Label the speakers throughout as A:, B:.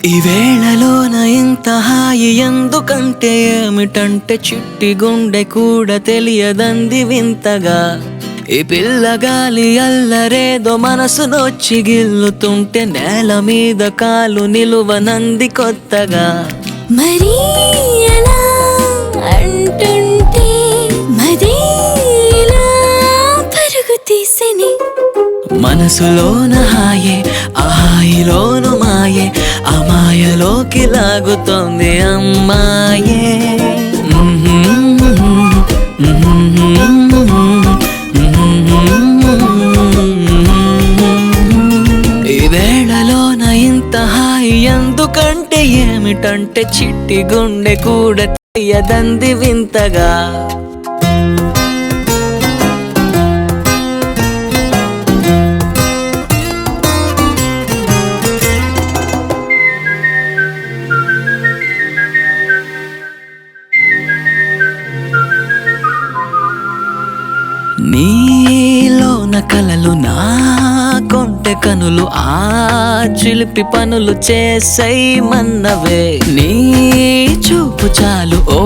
A: ఈ వేళలోన ఇంత హాయి ఎందుకంటే ఏమిటంటే చిట్టి గుండె కూడా తెలియదంది వింతగా ఈ పిల్లగాలి అల్లరేదో మనసునొచ్చి గిల్లుతుంటే నేల మీద కాలు నిలువనంది కొత్తగా
B: మరి అలా అంటుంటే మదేలా పరుగు తీసెని
A: మనసులోన హాయే ఆ హాయిలోను మాయే ఆ మాయలోకి లాగుతోంది అమ్మాయే ఈ వేళలోన ఇంత హాయి ఎందుకంటే ఏమిటంటే చిట్టి గుండె కూడా తెలియదంది వింతగా నీలోన కలలు నా కొంటె కనులు ఆ చిలిపి పనులు చేసైమన్నవే నీ చూపు చాలు ఓ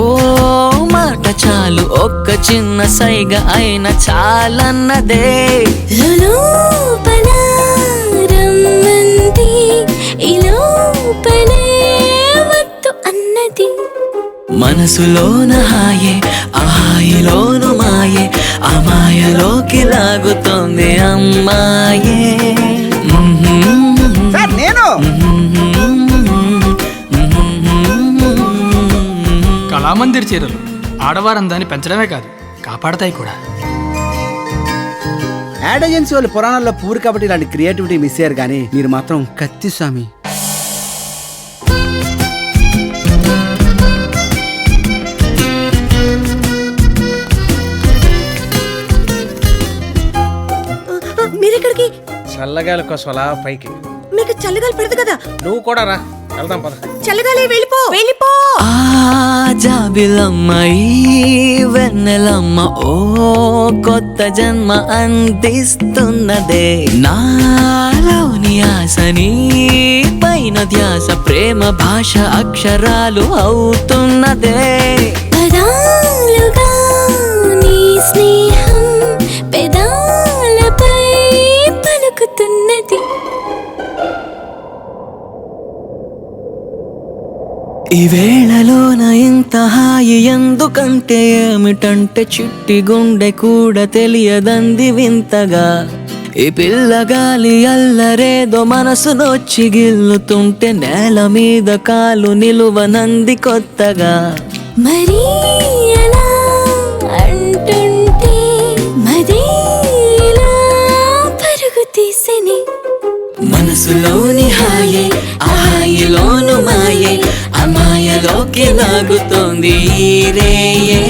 A: మాట చాలు ఒక్క చిన్న సైగ అయిన చాలన్నదే
B: లోపల రమ్మంది ఈ లోపలే వద్దు అన్నది
A: మనసులోన హాయే ఆ హాయిలోను మాయే ఆ మాయలోకి లాగుతోంది అమ్మాయే
C: కళామందిర్ చీరలు ఆడవారందాన్ని పెంచడమే కాదు కాపాడతాయి కూడా.
D: యాడ్ ఏజెన్సీ వాళ్ళు పురాణాల్లో పూరి కాబట్టి ఇలాంటి క్రియేటివిటీ మిస్ అయ్యారు కానీ మీరు మాత్రం కత్తి స్వామి.
E: మీరెక్కడికి?
F: చల్లగాలి కోసం అలా పైకి.
E: మీకు చల్లగాలి పెడదు కదా.
F: నువ్వు కూడా రా, వెళ్దాం పద.
E: చల్లగాలి వెళ్ళిపో వెళ్ళిపో.
A: ఆ జాబిలమ్మ ఈ వెన్నెలమ్మ ఓ కొత్త జన్మ అందిస్తున్నదే నాలోని ఆశని పైన ధ్యాస ప్రేమ భాష అక్షరాలు అవుతున్నదే
B: పదాలుగా నీ స్నేహం పెదాలపై పలుకుతున్నది.
A: ఈ వేళలోన ఇంత హాయి ఎందుకంటే ఏమిటంటే చిట్టి గుండె కూడా తెలియదంది వింతగా ఈ పిల్లగాలి అల్లరేదో మనసునొచ్చి గిల్లుతుంటే నేల మీద కాలు నిలువనంది కొత్తగా
B: మరి అలా అంటుంటే మదేలా పరుగు తీసెని
A: మనసులోని హాయే ఆ హాయిలోను మాయే ఆ మాయలోకి లాగుతోంది ఈ రేయే